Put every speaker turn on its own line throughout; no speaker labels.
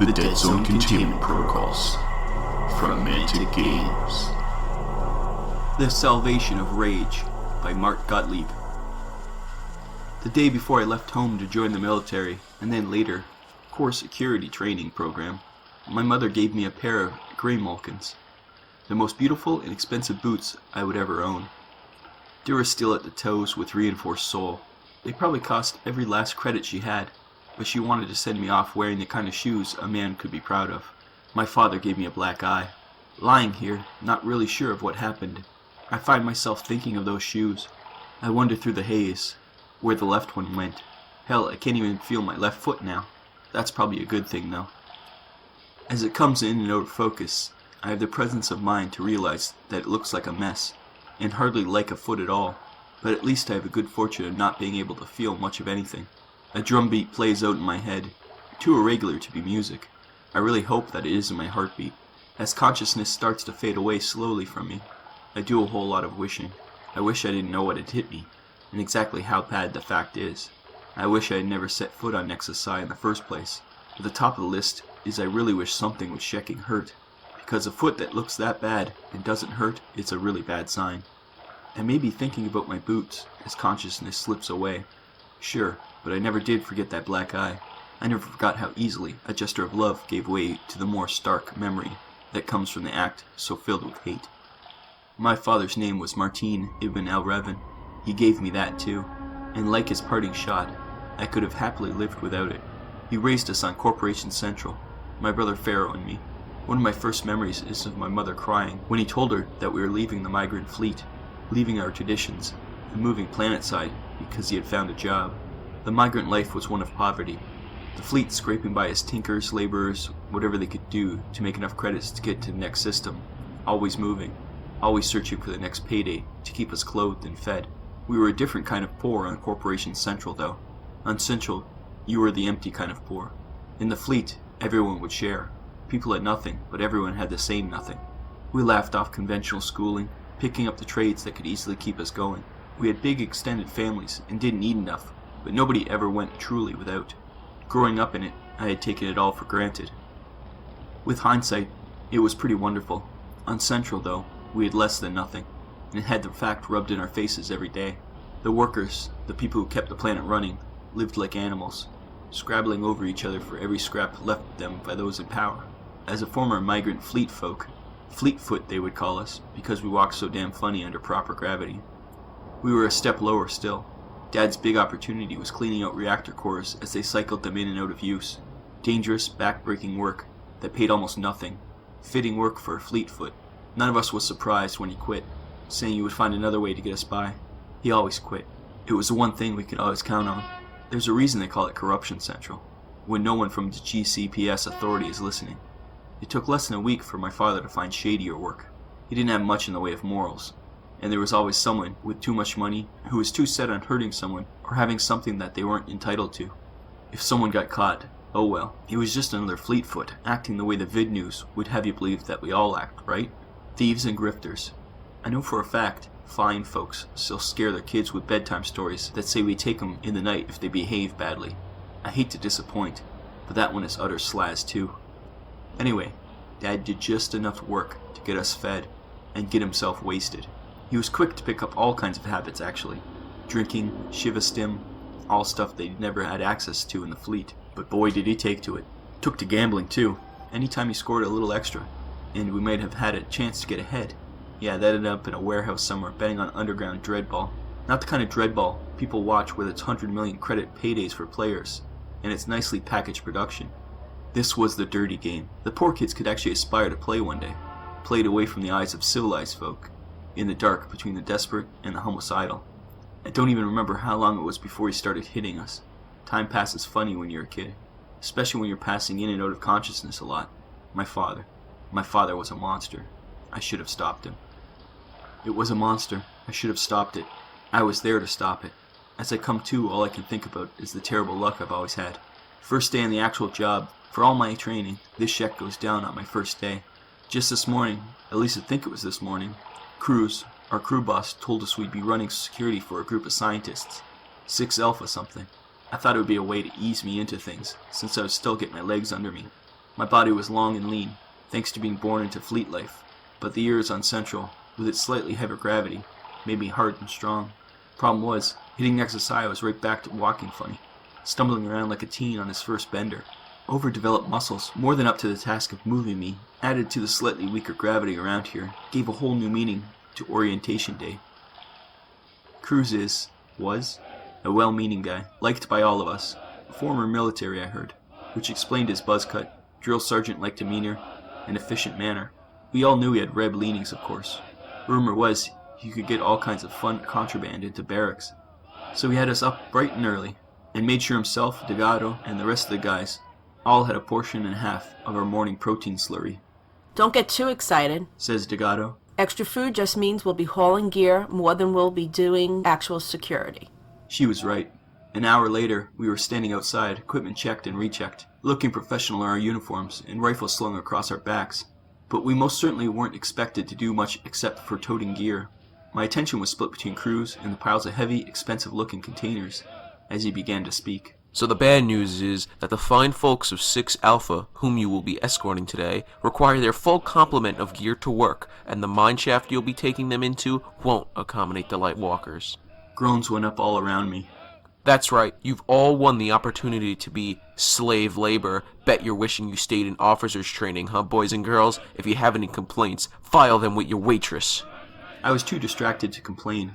The Deadzone Containment Protocols from Manta Games.
The Salvation of Rage by Mark Gottlieb. The day before I left home to join the military, and then later, core security training program, my mother gave me a pair of grey Malkins, the most beautiful and expensive boots I would ever own. Durasteel at the toes with reinforced sole. They probably cost every last credit she had, but she wanted to send me off wearing the kind of shoes a man could be proud of. My father gave me a black eye. Lying here, not really sure of what happened, I find myself thinking of those shoes. I wander through the haze, where the left one went. Hell, I can't even feel my left foot now. That's probably a good thing, though. As it comes in and out of focus, I have the presence of mind to realize that it looks like a mess, and hardly like a foot at all, but at least I have a good fortune of not being able to feel much of anything. A drum beat plays out in my head, too irregular to be music. I really hope that it isn't my heartbeat. As consciousness starts to fade away slowly from me, I do a whole lot of wishing. I wish I didn't know what had hit me, and exactly how bad the fact is. I wish I had never set foot on Nexus Psi in the first place. But the top of the list is I really wish something was checking hurt, because a foot that looks that bad and doesn't hurt, it's a really bad sign. I may be thinking about my boots as consciousness slips away. Sure, but I never did forget that black eye. I never forgot how easily a gesture of love gave way to the more stark memory that comes from the act so filled with hate. My father's name was Martin Ibn al-Revin. He gave me that too, and like his parting shot, I could have happily lived without it. He raised us on Corporation Central, my brother Pharaoh and me. One of my first memories is of my mother crying when he told her that we were leaving the migrant fleet, leaving our traditions, and moving planetside because he had found a job. The migrant life was one of poverty. The fleet scraping by as tinkers, laborers, whatever they could do to make enough credits to get to the next system. Always moving, always searching for the next payday to keep us clothed and fed. We were a different kind of poor on Corporation Central though. On Central, you were the empty kind of poor. In the fleet, everyone would share. People had nothing, but everyone had the same nothing. We laughed off conventional schooling, picking up the trades that could easily keep us going. We had big extended families and didn't eat enough, but nobody ever went truly without. Growing up in it, I had taken it all for granted. With hindsight, it was pretty wonderful. On Central, though, we had less than nothing, and had the fact rubbed in our faces every day. The workers, the people who kept the planet running, lived like animals, scrabbling over each other for every scrap left them by those in power. As a former migrant fleet folk, Fleetfoot they would call us, because we walked so damn funny under proper gravity. We were a step lower still. Dad's big opportunity was cleaning out reactor cores as they cycled them in and out of use. Dangerous, back-breaking work that paid almost nothing. Fitting work for a Fleetfoot. None of us was surprised when he quit, saying he would find another way to get us by. He always quit. It was the one thing we could always count on. There's a reason they call it Corruption Central, when no one from the GCPS authority is listening. It took less than a week for my father to find shadier work. He didn't have much in the way of morals, and there was always someone with too much money who was too set on hurting someone or having something that they weren't entitled to. If someone got caught, oh well, he was just another Fleetfoot, acting the way the vid news would have you believe that we all act, right? Thieves and grifters. I know for a fact, fine folks still scare their kids with bedtime stories that say we take them in the night if they behave badly. I hate to disappoint, but that one is utter slaz too. Anyway, Dad did just enough work to get us fed and get himself wasted. He was quick to pick up all kinds of habits actually. Drinking, Shiva Stim, all stuff they'd never had access to in the fleet. But boy did he take to it. Took to gambling too. Anytime he scored a little extra, and we might have had a chance to get ahead. Yeah, that ended up in a warehouse somewhere betting on underground dreadball. Not the kind of dreadball people watch with its 100 million credit paydays for players, and its nicely packaged production. This was the dirty game. The poor kids could actually aspire to play one day. Played away from the eyes of civilized folk. In the dark between the desperate and the homicidal. I don't even remember how long it was before he started hitting us. Time passes funny when you're a kid, especially when you're passing in and out of consciousness a lot. My father was a monster. I should have stopped him. It was a monster. I should have stopped it. I was there to stop it. As I come to, all I can think about is the terrible luck I've always had. First day on the actual job, for all my training, this check goes down on my first day. Just this morning, at least I think it was this morning, Cruz, our crew boss, told us we'd be running security for a group of scientists. 6 Alpha something. I thought it would be a way to ease me into things, since I would still get my legs under me. My body was long and lean, thanks to being born into fleet life, but the years on Central, with its slightly heavier gravity, made me hard and strong. Problem was, hitting XSI I was right back to walking funny, stumbling around like a teen on his first bender. Overdeveloped muscles, more than up to the task of moving me, added to the slightly weaker gravity around here, gave a whole new meaning to Orientation Day. Cruz was, a well-meaning guy, liked by all of us. Former military, I heard, which explained his buzz cut, drill sergeant-like demeanor, and efficient manner. We all knew he had Reb leanings, of course. Rumor was he could get all kinds of fun contraband into barracks. So he had us up bright and early, and made sure himself, Deadzone, and the rest of the guys all had a portion and a half of our morning protein slurry.
Don't get too excited,
Says Deadzone.
Extra food just means we'll be hauling gear more than we'll be doing actual security.
She was right. An hour later, we were standing outside, equipment checked and rechecked, looking professional in our uniforms and rifles slung across our backs. But we most certainly weren't expected to do much except for toting gear. My attention was split between Cruz and the piles of heavy, expensive-looking containers as he began to speak.
So the bad news is that the fine folks of 6 Alpha, whom you will be escorting today, require their full complement of gear to work, and the mineshaft you'll be taking them into won't accommodate the light walkers.
Groans went up all around me.
That's right, you've all won the opportunity to be slave labor. Bet you're wishing you stayed in officers training, huh, boys and girls? If you have any complaints, file them with your waitress.
I was too distracted to complain.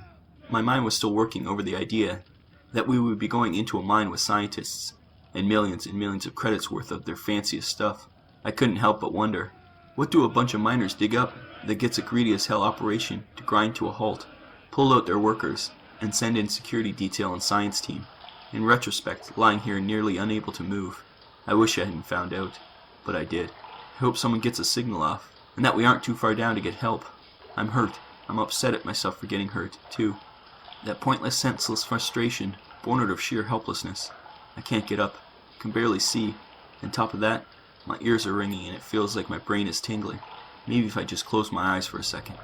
My mind was still working over the idea that we would be going into a mine with scientists and millions of credits worth of their fanciest stuff. I couldn't help but wonder, what do a bunch of miners dig up that gets a greedy as hell operation to grind to a halt, pull out their workers, and send in security detail and science team? In retrospect, lying here nearly unable to move, I wish I hadn't found out, but I did. I hope someone gets a signal off, and that we aren't too far down to get help. I'm hurt. I'm upset at myself for getting hurt, too. That pointless, senseless frustration, born out of sheer helplessness. I can't get up, can barely see, and top of that, my ears are ringing and it feels like my brain is tingling. Maybe if I just close my eyes for a second.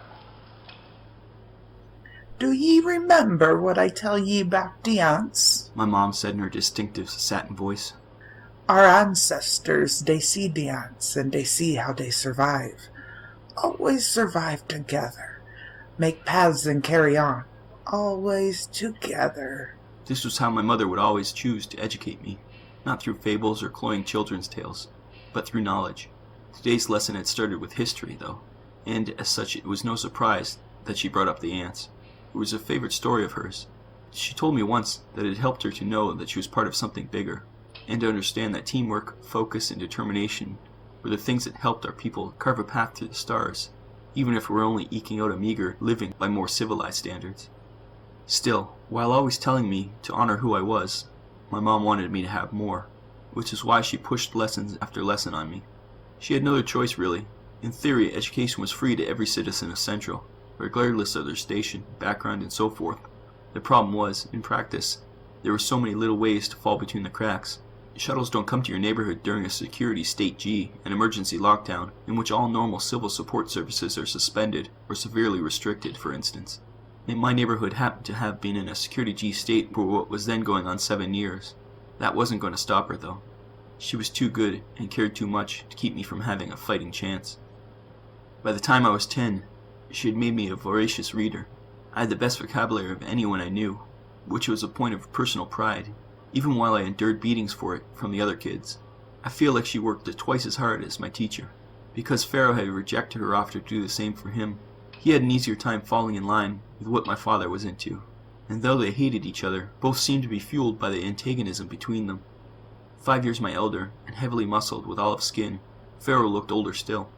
Do ye remember what I tell ye about Deadzone?
My mom said in her distinctive satin voice.
Our ancestors, they see Deadzone and they see how they survive. Always survive together. Make paths and carry on. Always together.
This was how my mother would always choose to educate me, not through fables or cloying children's tales, but through knowledge. Today's lesson had started with history, though, and as such it was no surprise that she brought up the ants. It was a favorite story of hers. She told me once that it helped her to know that she was part of something bigger, and to understand that teamwork, focus, and determination were the things that helped our people carve a path to the stars, even if we're only eking out a meager living by more civilized standards. Still, while always telling me to honor who I was, my mom wanted me to have more, which is why she pushed lesson after lesson on me. She had no other choice, really. In theory, education was free to every citizen of Central, regardless of their station, background, and so forth. The problem was, in practice, there were so many little ways to fall between the cracks. Shuttles don't come to your neighborhood during a security state G, an emergency lockdown, in which all normal civil support services are suspended or severely restricted, for instance. And my neighborhood happened to have been in a security G state for what was then going on 7 years. That wasn't going to stop her, though. She was too good and cared too much to keep me from having a fighting chance. By the time I was 10, she had made me a voracious reader. I had the best vocabulary of anyone I knew, which was a point of personal pride, even while I endured beatings for it from the other kids. I feel like she worked twice as hard as my teacher. Because Pharaoh had rejected her offer to do the same for him, he had an easier time falling in line with what my father was into. And though they hated each other, both seemed to be fueled by the antagonism between them. 5 years my elder, and heavily muscled with olive skin, Pharaoh looked older still.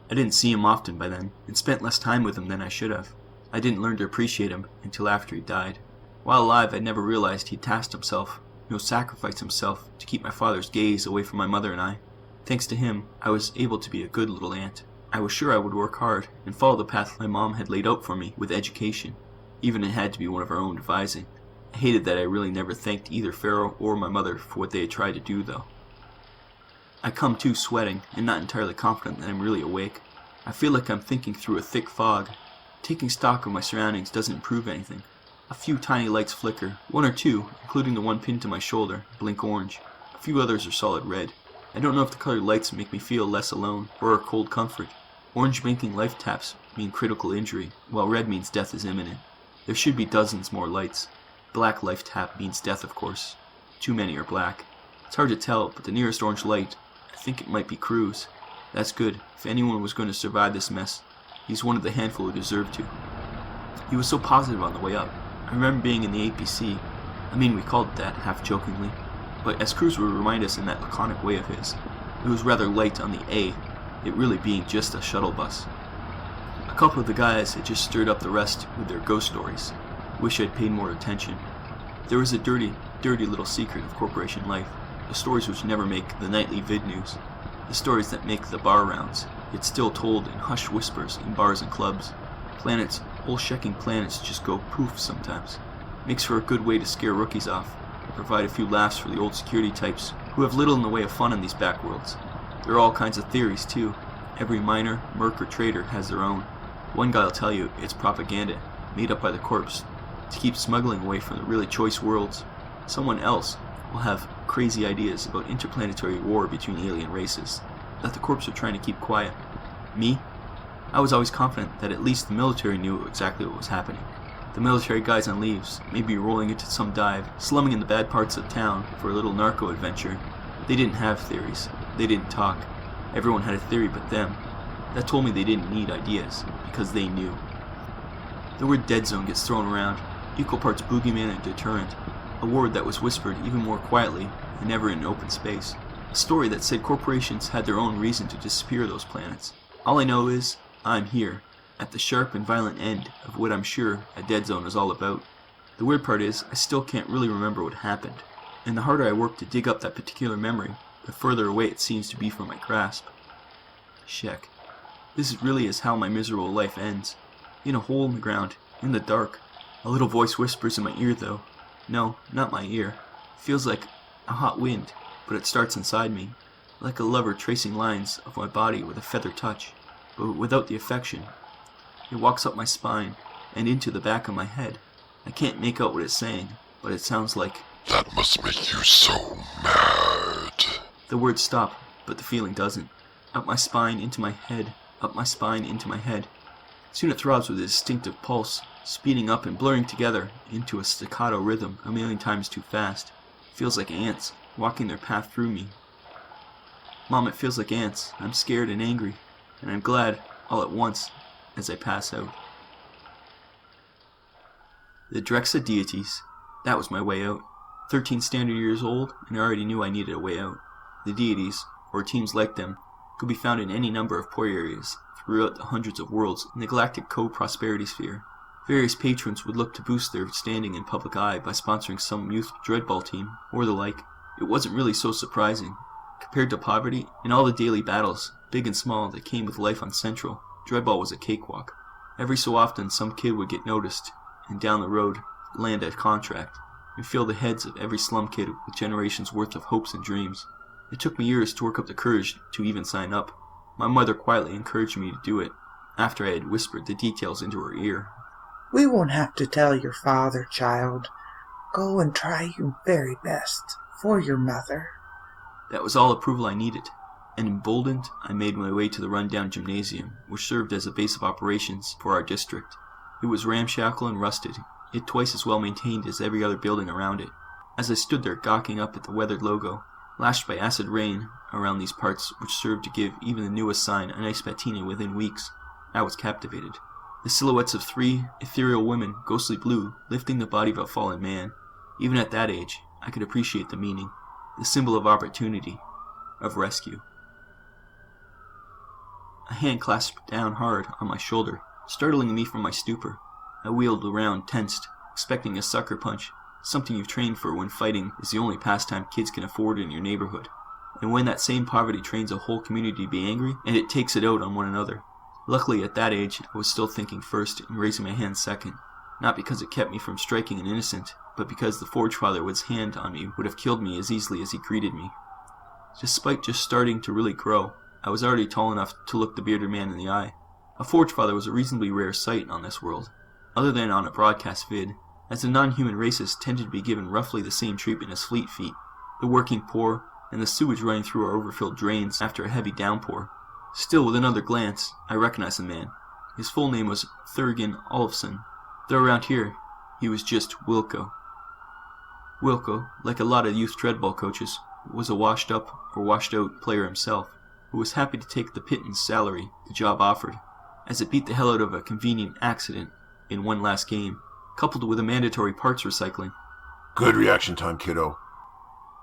I didn't see him often by then, and spent less time with him than I should have. I didn't learn to appreciate him until after he died. While alive, I never realized he'd tasked himself, sacrificed himself to keep my father's gaze away from my mother and I. Thanks to him, I was able to be a good little ant. I was sure I would work hard and follow the path my mom had laid out for me with education, even if it had to be one of her own devising. I hated that I really never thanked either Pharaoh or my mother for what they had tried to do, though. I come to sweating and not entirely confident that I'm really awake. I feel like I'm thinking through a thick fog. Taking stock of my surroundings doesn't improve anything. A few tiny lights flicker, 1 or 2, including the one pinned to my shoulder, blink orange. A few others are solid red. I don't know if the colored lights make me feel less alone, or a cold comfort. Orange making life taps mean critical injury, while red means death is imminent. There should be dozens more lights. Black life tap means death, of course. Too many are black. It's hard to tell, but the nearest orange light, I think it might be Cruz. That's good. If anyone was going to survive this mess, he's one of the handful who deserved to. He was so positive on the way up. I remember being in the APC. I mean, we called it that, half-jokingly. But as Cruz would remind us in that laconic way of his, it was rather light on the A, it really being just a shuttle bus. A couple of the guys had just stirred up the rest with their ghost stories. Wish I'd paid more attention. There was a dirty, dirty little secret of corporation life. The stories which never make the nightly vid news. The stories that make the bar rounds, yet still told in hushed whispers in bars and clubs. Planets, whole shecking planets just go poof sometimes. Makes for a good way to scare rookies off, and provide a few laughs for the old security types who have little in the way of fun in these backworlds. There are all kinds of theories too. Every miner, merc, or trader has their own. One guy'll tell you it's propaganda, made up by the corps, to keep smuggling away from the really choice worlds. Someone else will have crazy ideas about interplanetary war between alien races, that the corps are trying to keep quiet. Me? I was always confident that at least the military knew exactly what was happening. The military guys on leaves, maybe rolling into some dive, slumming in the bad parts of town for a little narco adventure. They didn't have theories. They didn't talk. Everyone had a theory but them. That told me they didn't need ideas, because they knew. The word Deadzone gets thrown around, equal parts boogeyman and deterrent, a word that was whispered even more quietly and never in open space. A story that said corporations had their own reason to disappear those planets. All I know is, I'm here, at the sharp and violent end of what I'm sure a Deadzone is all about. The weird part is, I still can't really remember what happened, and the harder I work to dig up that particular memory, the further away it seems to be from my grasp. Sheck. This really is how my miserable life ends. In a hole in the ground, in the dark. A little voice whispers in my ear though. No, not my ear. It feels like a hot wind, but it starts inside me. Like a lover tracing lines of my body with a feather touch, but without the affection. It walks up my spine, and into the back of my head. I can't make out what it's saying, but it sounds like,
"That must make you so mad."
The words stop, but the feeling doesn't. Up my spine, into my head, up my spine, into my head. Soon it throbs with a distinctive pulse, speeding up and blurring together into a staccato rhythm a million times too fast. It feels like ants, walking their path through me. Mom, it feels like ants. I'm scared and angry, and I'm glad, all at once, as I pass out. The Drexa deities. That was my way out. 13 standard years old, and I already knew I needed a way out. The deities, or teams like them, could be found in any number of port areas throughout the hundreds of worlds in the galactic co-prosperity sphere. Various patrons would look to boost their standing in public eye by sponsoring some youth dreadball team, or the like. It wasn't really so surprising. Compared to poverty, in all the daily battles, big and small, that came with life on Central, dreadball was a cakewalk. Every so often some kid would get noticed, and down the road, land a contract, and fill the heads of every slum kid with generations worth of hopes and dreams. It took me years to work up the courage to even sign up. My mother quietly encouraged me to do it, after I had whispered the details into her ear.
We won't have to tell your father, child. Go and try your very best for your mother.
That was all approval I needed, and emboldened, I made my way to the rundown gymnasium, which served as a base of operations for our district. It was ramshackle and rusted, yet twice as well maintained as every other building around it. As I stood there gawking up at the weathered logo, lashed by acid rain around these parts which served to give even the newest sign a nice patina within weeks, I was captivated. The silhouettes of 3 ethereal women, ghostly blue, lifting the body of a fallen man. Even at that age, I could appreciate the meaning, the symbol of opportunity, of rescue. A hand clasped down hard on my shoulder, startling me from my stupor. I wheeled around, tensed, expecting a sucker punch, something you've trained for when fighting is the only pastime kids can afford in your neighborhood. And when that same poverty trains a whole community to be angry, and it takes it out on one another. Luckily, at that age, I was still thinking first and raising my hand second. Not because it kept me from striking an innocent, but because the Forge Father with his hand on me would have killed me as easily as he greeted me. Despite just starting to really grow, I was already tall enough to look the bearded man in the eye. A Forge Father was a reasonably rare sight on this world, other than on a broadcast vid, as the non-human races tended to be given roughly the same treatment as fleet feet, the working poor, and the sewage running through our overfilled drains after a heavy downpour. Still, with another glance, I recognized the man. His full name was Thurgan Olafsson, though around here, he was just Wilco. Wilco, like a lot of youth treadball coaches, was a washed-up or washed-out player himself, who was happy to take the pittance salary the job offered, as it beat the hell out of a convenient accident in one last game, coupled with a mandatory parts recycling.
Good reaction time, kiddo.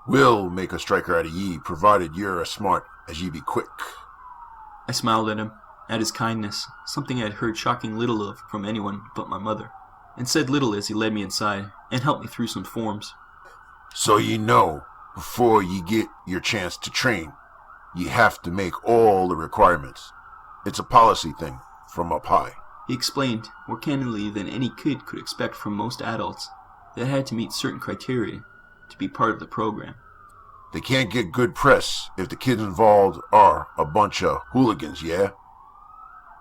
We'll make a striker out of ye, provided you're as smart as ye be quick.
I smiled at him, at his kindness, something I had heard shocking little of from anyone but my mother, and said little as he led me inside and helped me through some forms.
So ye know, before ye get your chance to train, ye have to make all the requirements. It's a policy thing from up high.
He explained, more candidly than any kid could expect from most adults, that I had to meet certain criteria to be part of the program.
They can't get good press if the kids involved are a bunch of hooligans, yeah?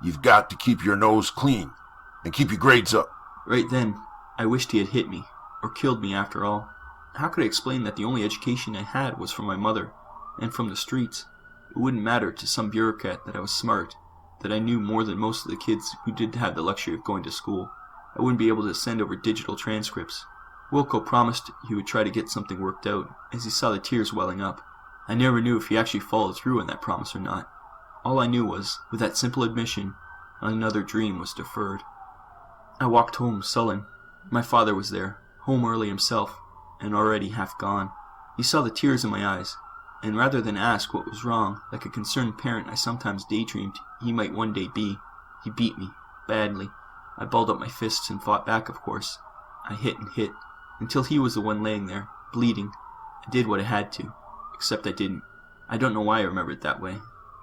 You've got to keep your nose clean and keep your grades up.
Right then, I wished he had hit me, or killed me after all. How could I explain that the only education I had was from my mother, and from the streets? It wouldn't matter to some bureaucrat that I was smart, that I knew more than most of the kids who did have the luxury of going to school. I wouldn't be able to send over digital transcripts. Wilco promised he would try to get something worked out, as he saw the tears welling up. I never knew if he actually followed through on that promise or not. All I knew was, with that simple admission, another dream was deferred. I walked home sullen. My father was there, home early himself, and already half gone. He saw the tears in my eyes, and rather than ask what was wrong, like a concerned parent I sometimes daydreamed he might one day be, he beat me, badly. I balled up my fists and fought back, of course. I hit and hit, until he was the one laying there, bleeding. I did what I had to, except I didn't. I don't know why I remember it that way.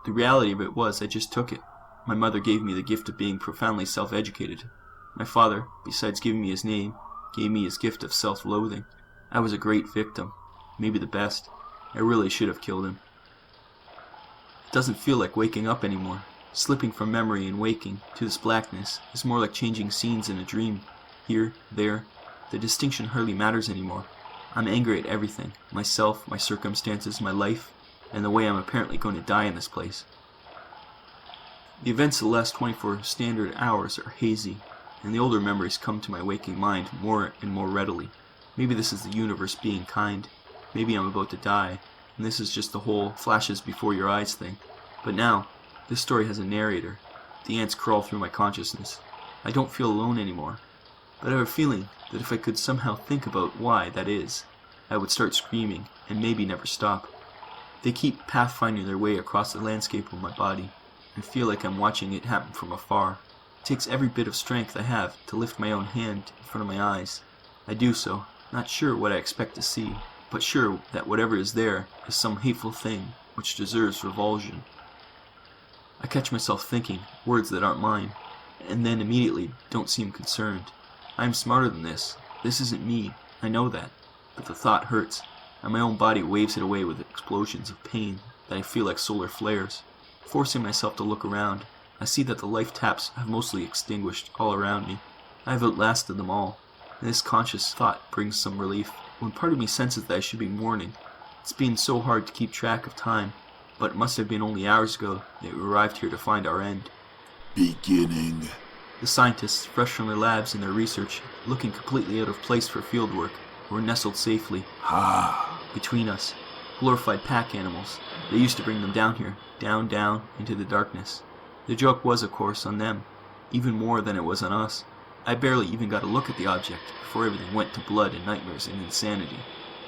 The reality of it was I just took it. My mother gave me the gift of being profoundly self-educated. My father, besides giving me his name, gave me his gift of self-loathing. I was a great victim, maybe the best. I really should have killed him. It doesn't feel like waking up anymore. Slipping from memory and waking to this blackness is more like changing scenes in a dream. Here, there, the distinction hardly matters anymore. I'm angry at everything, myself, my circumstances, my life, and the way I'm apparently going to die in this place. The events of the last 24 standard hours are hazy, and the older memories come to my waking mind more and more readily. Maybe this is the universe being kind. Maybe I'm about to die, and this is just the whole flashes before your eyes thing. But now, this story has a narrator. The ants crawl through my consciousness. I don't feel alone anymore, but I have a feeling that if I could somehow think about why that is, I would start screaming and maybe never stop. They keep pathfinding their way across the landscape of my body, and feel like I'm watching it happen from afar. It takes every bit of strength I have to lift my own hand in front of my eyes. I do so, not sure what I expect to see, but sure that whatever is there is some hateful thing which deserves revulsion. I catch myself thinking words that aren't mine, and then immediately don't seem concerned. I am smarter than this. This isn't me. I know that. But the thought hurts, and my own body waves it away with explosions of pain that I feel like solar flares. Forcing myself to look around, I see that the life taps have mostly extinguished all around me. I have outlasted them all, and this conscious thought brings some relief. When part of me senses that I should be mourning, it's been so hard to keep track of time, but it must have been only hours ago that we arrived here to find our end.
Beginning.
The scientists, fresh from their labs and their research, looking completely out of place for fieldwork, were nestled safely between us. Glorified pack animals. They used to bring them down here, down, into the darkness. The joke was, of course, on them, even more than it was on us. I barely even got a look at the object before everything went to blood and nightmares and insanity.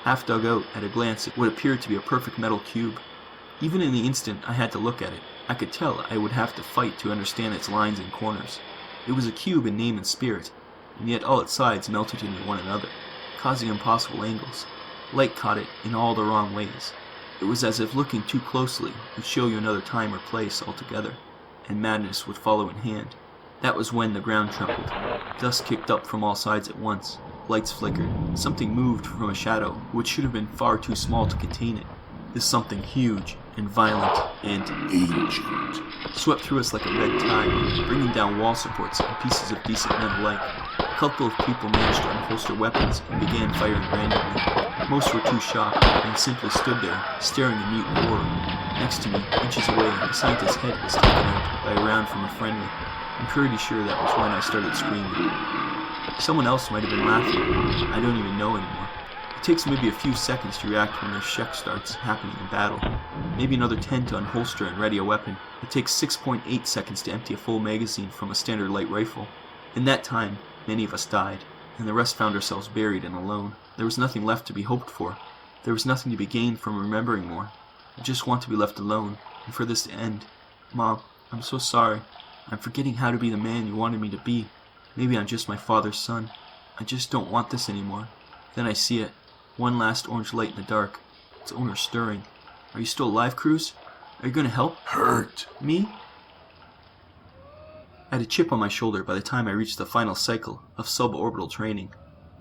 Half dug out, at a glance, it would appear to be a perfect metal cube. Even in the instant I had to look at it, I could tell I would have to fight to understand its lines and corners. It was a cube in name and spirit, and yet all its sides melted into one another, causing impossible angles. Light caught it in all the wrong ways. It was as if looking too closely would show you another time or place altogether, and madness would follow in hand. That was when the ground trembled. Dust kicked up from all sides at once. Lights flickered. Something moved from a shadow, which should have been far too small to contain it. This something huge and violent and
Ancient.
swept through us like a red tide, bringing down wall supports and pieces of decent men alike. couple of people managed to unholster weapons and began firing randomly. Most were too shocked and simply stood there, staring in mute horror. Next to me, inches away, a scientist's head was taken out by a round from a friendly. I'm pretty sure that was when I started screaming. Someone else might have been laughing. I don't even know anymore. It takes maybe a few seconds to react when their check starts happening in battle. Maybe another 10 to unholster and ready a weapon. It takes 6.8 seconds to empty a full magazine from a standard light rifle. In that time, many of us died, and the rest found ourselves buried and alone. There was nothing left to be hoped for. There was nothing to be gained from remembering more. I just want to be left alone, and for this to end. Mom, I'm so sorry. I'm forgetting how to be the man you wanted me to be. Maybe I'm just my father's son. I just don't want this anymore. Then I see it. One last orange light in the dark. Its owner stirring. Are you still alive, Cruz? Are you going to help?
Hurt.
Me? I had a chip on my shoulder by the time I reached the final cycle of suborbital training,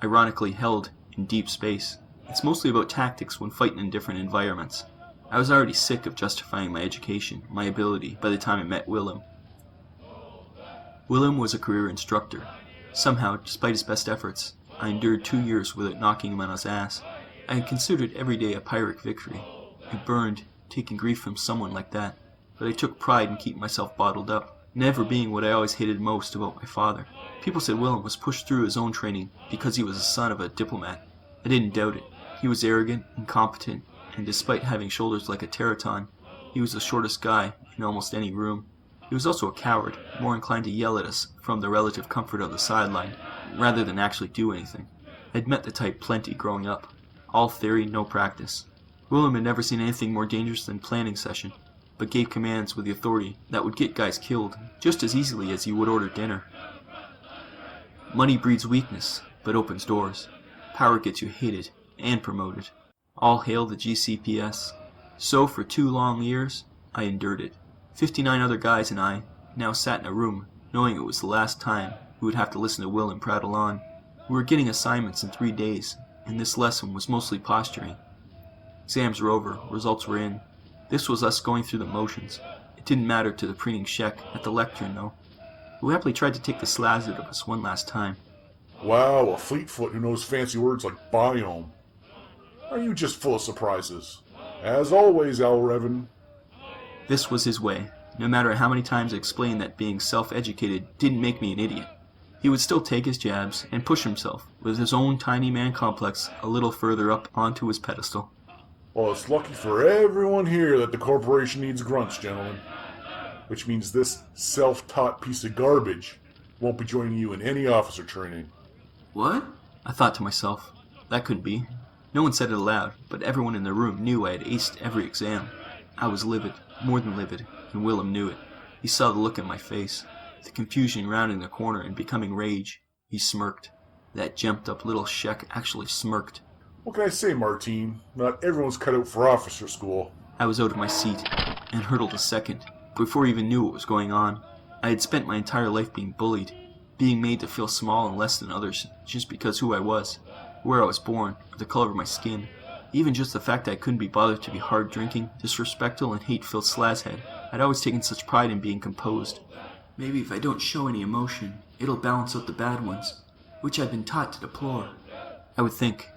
ironically held in deep space. It's mostly about tactics when fighting in different environments. I was already sick of justifying my education, my ability, by the time I met Willem. Willem was a career instructor. Somehow, despite his best efforts, I endured 2 years without knocking him on his ass. I had considered every day a Pyrrhic victory. It burned, taking grief from someone like that, but I took pride in keeping myself bottled up, never being what I always hated most about my father. People said Willem was pushed through his own training because he was the son of a diplomat. I didn't doubt it. He was arrogant, incompetent, and despite having shoulders like a Teraton, he was the shortest guy in almost any room. He was also a coward, more inclined to yell at us from the relative comfort of the sideline, rather than actually do anything. I'd met the type plenty growing up. All theory, no practice. Willem had never seen anything more dangerous than planning session, but gave commands with the authority that would get guys killed just as easily as he would order dinner. Money breeds weakness, but opens doors. Power gets you hated and promoted. All hail the GCPS. So for 2 long years, I endured it. 59 other guys and I now sat in a room, knowing it was the last time we would have to listen to Willem prattle on. We were getting assignments in 3 days, and this lesson was mostly posturing. Exams were over, results were in. This was us going through the motions. It didn't matter to the preening Shek at the lectern, though, who happily tried to take the slaz out of us one last time.
Wow, a fleetfoot who knows fancy words like biome. Are you just full of surprises? As always, Alrevan.
This was his way. No matter how many times I explained that being self-educated didn't make me an idiot. He would still take his jabs and push himself, with his own tiny man complex a little further up onto his pedestal.
Well, it's lucky for everyone here that the corporation needs grunts, gentlemen. Which means this self-taught piece of garbage won't be joining you in any officer training.
What? I thought to myself, that couldn't be. No one said it aloud, but everyone in the room knew I had aced every exam. I was livid, more than livid, and Willem knew it. He saw the look in my face, the confusion rounding the corner and becoming rage. He smirked. That jumped-up little Shek actually smirked.
What can I say, Martine? Not everyone's cut out for officer school.
I was out of my seat, and hurtled a second, before I even knew what was going on. I had spent my entire life being bullied, being made to feel small and less than others, just because who I was, where I was born, or the color of my skin. Even just the fact that I couldn't be bothered to be hard-drinking, disrespectful, and hate-filled slazhead. I'd always taken such pride in being composed. Maybe if I don't show any emotion, it'll balance out the bad ones, which I've been taught to deplore. I would think.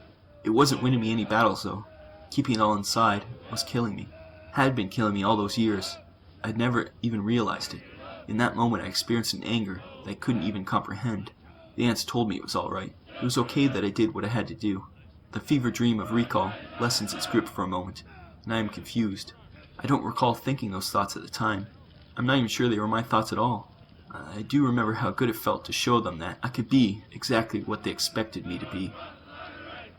It wasn't winning me any battles, though. Keeping it all inside was killing me. Had been killing me all those years. I'd never even realized it. In that moment I experienced an anger that I couldn't even comprehend. The ants told me it was alright. It was okay that I did what I had to do. The fever dream of recall lessens its grip for a moment, and I am confused. I don't recall thinking those thoughts at the time. I'm not even sure they were my thoughts at all. I do remember how good it felt to show them that I could be exactly what they expected me to be.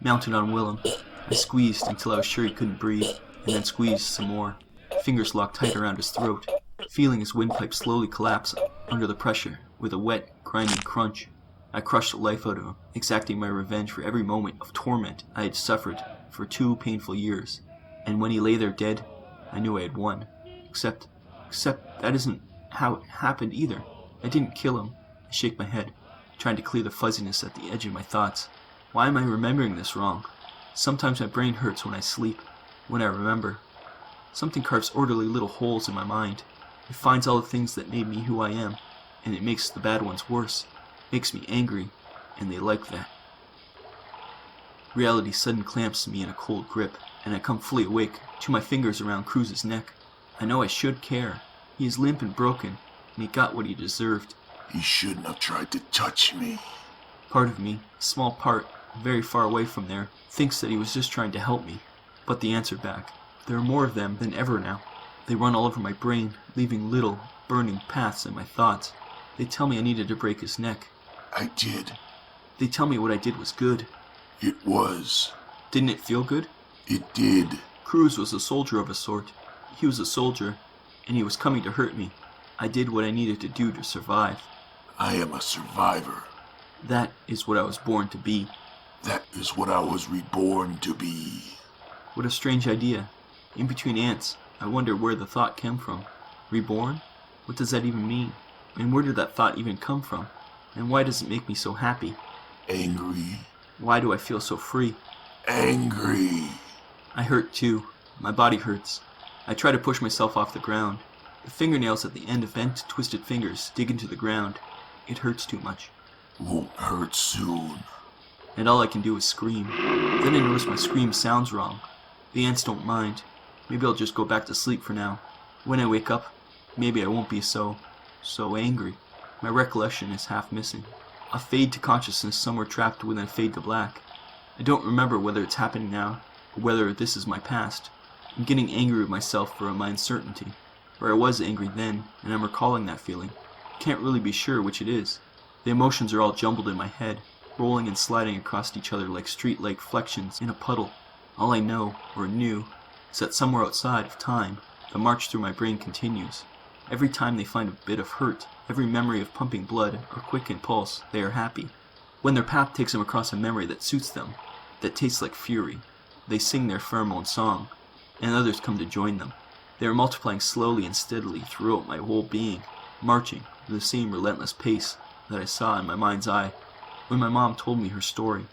Mounted on Willem, I squeezed until I was sure he couldn't breathe, and then squeezed some more, fingers locked tight around his throat, feeling his windpipe slowly collapse under the pressure with a wet, grinding crunch. I crushed the life out of him, exacting my revenge for every moment of torment I had suffered for 2 painful years. And when he lay there dead, I knew I had won. Except that isn't how it happened either. I didn't kill him. I shake my head, trying to clear the fuzziness at the edge of my thoughts. Why am I remembering this wrong? Sometimes my brain hurts when I sleep, when I remember. Something carves orderly little holes in my mind. It finds all the things that made me who I am, and it makes the bad ones worse. Makes me angry, and they like that. Reality suddenly clamps me in a cold grip, and I come fully awake, to my fingers around Cruz's neck. I know I should care. He is limp and broken, and he got what he deserved.
He shouldn't have tried to touch me.
Part of me, a small part, very far away from there, thinks that he was just trying to help me. But the answer back. There are more of them than ever now. They run all over my brain, leaving little, burning paths in my thoughts. They tell me I needed to break his neck.
I did.
They tell me what I did was good.
It was.
Didn't it feel good?
It did.
Cruz was a soldier of a sort. He was a soldier, and he was coming to hurt me. I did what I needed to do to survive.
I am a survivor.
That is what I was born to be.
That is what I was reborn to be.
What a strange idea. In between ants, I wonder where the thought came from. Reborn? What does that even mean? And where did that thought even come from? And why does it make me so happy?
Angry.
Why do I feel so free?
Angry.
I hurt too. My body hurts. I try to push myself off the ground. The fingernails at the end of bent, twisted fingers dig into the ground. It hurts too much.
Won't hurt soon.
And all I can do is scream. Then I notice my scream sounds wrong. The ants don't mind. Maybe I'll just go back to sleep for now. When I wake up, maybe I won't be so angry. My recollection is half missing. A fade to consciousness somewhere trapped within a fade to black. I don't remember whether it's happening now, or whether this is my past. I'm getting angry with myself for my uncertainty. Or I was angry then, and I'm recalling that feeling. Can't really be sure which it is. The emotions are all jumbled in my head, rolling and sliding across each other like street-like flections in a puddle. All I know, or knew, is that somewhere outside of time, the march through my brain continues. Every time they find a bit of hurt, every memory of pumping blood or quickened pulse, they are happy. When their path takes them across a memory that suits them, that tastes like fury, they sing their pheromone song, and others come to join them. They are multiplying slowly and steadily throughout my whole being, marching with the same relentless pace that I saw in my mind's eye when my mom told me her story.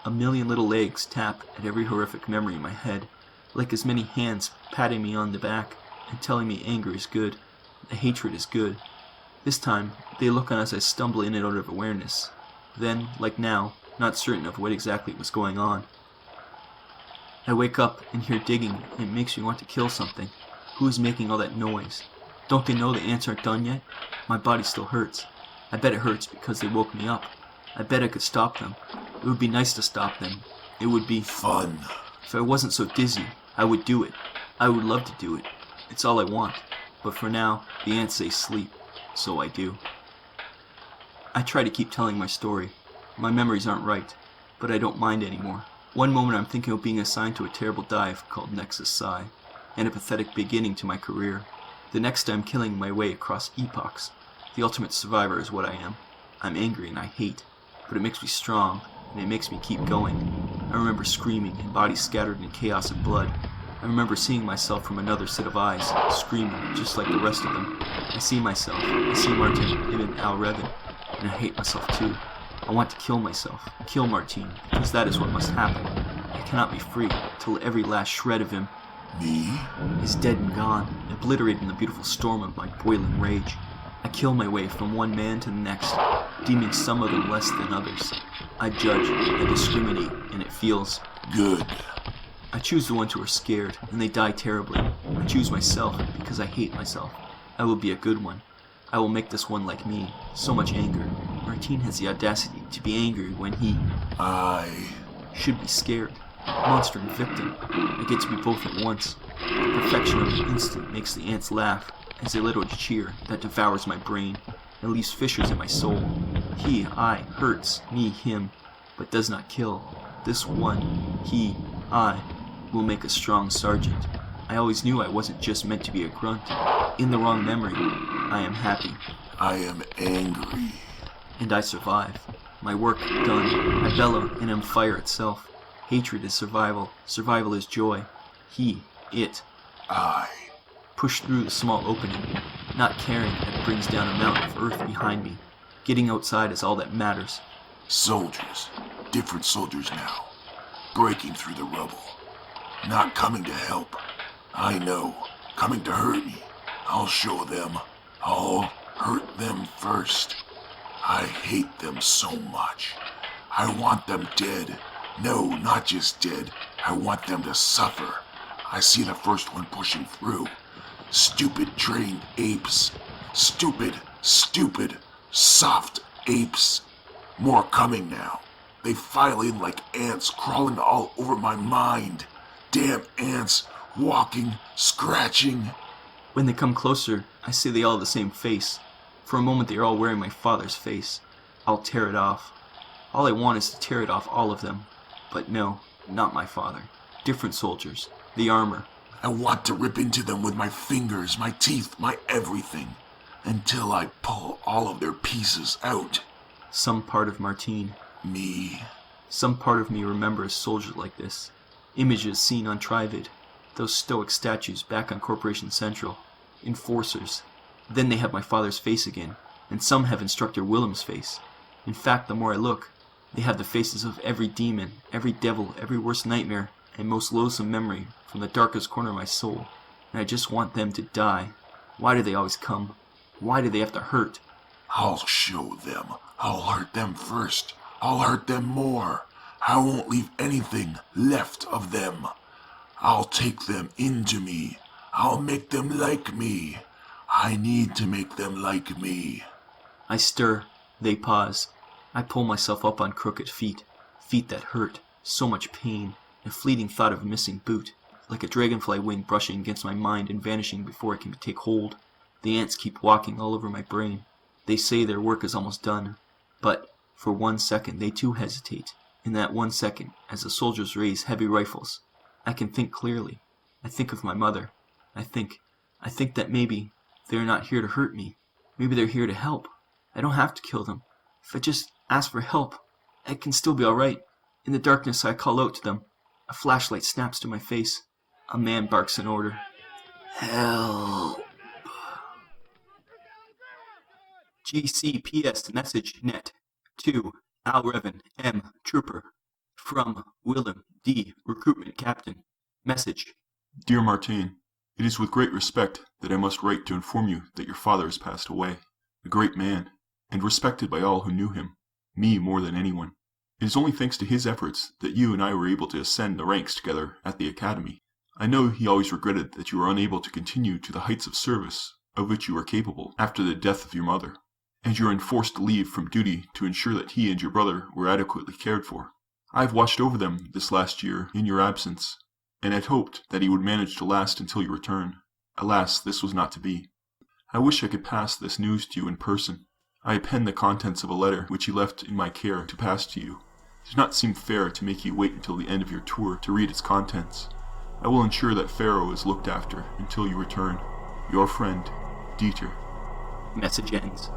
A million little legs tap at every horrific memory in my head, like as many hands patting me on the back and telling me anger is good, the hatred is good. This time, they look on as I stumble in and out of awareness. Then, like now, not certain of what exactly was going on. I wake up and hear digging, and it makes me want to kill something. Who is making all that noise? Don't they know the ants aren't done yet? My body still hurts. I bet it hurts because they woke me up. I bet I could stop them. It would be nice to stop them. It would be
Fun.
If I wasn't so dizzy, I would do it. I would love to do it. It's all I want. But for now, the ants say sleep. So I do. I try to keep telling my story. My memories aren't right, but I don't mind anymore. One moment I'm thinking of being assigned to a terrible dive called Nexus Psi, and a pathetic beginning to my career. The next I'm killing my way across epochs. The ultimate survivor is what I am. I'm angry and I hate, but it makes me strong, and it makes me keep going. I remember screaming and bodies scattered in chaos of blood. I remember seeing myself from another set of eyes, screaming just like the rest of them. I see myself. I see Martin Ibn al-Revin, and I hate myself too. I want to kill myself, kill Martin, because that is what must happen. I cannot be free till every last shred of him
Me?
is dead and gone, obliterated in the beautiful storm of my boiling rage. I kill my way from one man to the next, deeming some of them less than others. I judge, I discriminate, and it feels
Good.
I choose the ones who are scared, and they die terribly. I choose myself because I hate myself. I will be a good one. I will make this one like me. So much anger. Martin has the audacity to be angry when he
I
should be scared. Monster and victim. I get to be both at once. The perfection of the instant makes the ants laugh as they let out a cheer that devours my brain and leaves fissures in my soul. He, I, hurts, me, him, but does not kill. This one, he, I, will make a strong sergeant. I always knew I wasn't just meant to be a grunt. In the wrong memory, I am happy.
I am angry.
And I survive. My work done. I bellow and am fire itself. Hatred is survival. Survival is joy. He, it,
I
push through the small opening, not caring that it brings down a mountain of earth behind me. Getting outside is all that matters.
soldiers. Different soldiers now. Breaking through the rubble. Not coming to help. I know. Coming to hurt me. I'll show them. I'll hurt them first. I hate them so much. I want them dead. No, not just dead. I want them to suffer. I see the first one pushing through. Stupid trained apes. Stupid, soft apes. More coming now. They file in like ants crawling all over my mind. Damn ants, walking, scratching.
When they come closer, I see they all have the same face. For a moment they are all wearing my father's face. I'll tear it off. All I want is to tear it off, all of them. But no, not my father. Different soldiers. The armor.
I want to rip into them with my fingers, my teeth, my everything. Until I pull all of their pieces out.
Some part of Martine.
Me.
Some part of me remembers soldiers like this. Images seen on Trivid. Those stoic statues back on Corporation Central. Enforcers. Then they have my father's face again. And some have Instructor Willem's face. In fact, the more I look, they have the faces of every demon, every devil, every worst nightmare, and most loathsome memory from the darkest corner of my soul. And I just want them to die. Why do they always come? Why do they have to hurt?
I'll show them. I'll hurt them first. I'll hurt them more. I won't leave anything left of them. I'll take them into me. I'll make them like me. I need to make them like me.
I stir. They pause. I pull myself up on crooked feet. Feet that hurt. So much pain. A fleeting thought of a missing boot. Like a dragonfly wing brushing against my mind and vanishing before it can take hold. The ants keep walking all over my brain. They say their work is almost done. But, for 1 second, they too hesitate. In that 1 second, as the soldiers raise heavy rifles, I can think clearly. I think of my mother. I think that maybe they're not here to hurt me. Maybe they're here to help. I don't have to kill them. If I just ask for help, I can still be alright. In the darkness, I call out to them. A flashlight snaps to my face. A man barks an order. Help. GCPS message net. To Al Revan M. Trooper. From Willem D. Recruitment Captain. Message.
Dear Martine, it is with great respect that I must write to inform you that your father has passed away. A great man, and respected by all who knew him, me more than anyone. It is only thanks to his efforts that you and I were able to ascend the ranks together at the academy. I know he always regretted that you were unable to continue to the heights of service of which you were capable after the death of your mother, and your enforced leave from duty to ensure that he and your brother were adequately cared for. I have watched over them this last year in your absence, and had hoped that he would manage to last until your return. Alas, this was not to be. I wish I could pass this news to you in person. I append the contents of a letter which he left in my care to pass to you. It does not seem fair to make you wait until the end of your tour to read its contents. I will ensure that Pharaoh is looked after until you return. Your friend, Dieter.
Message ends.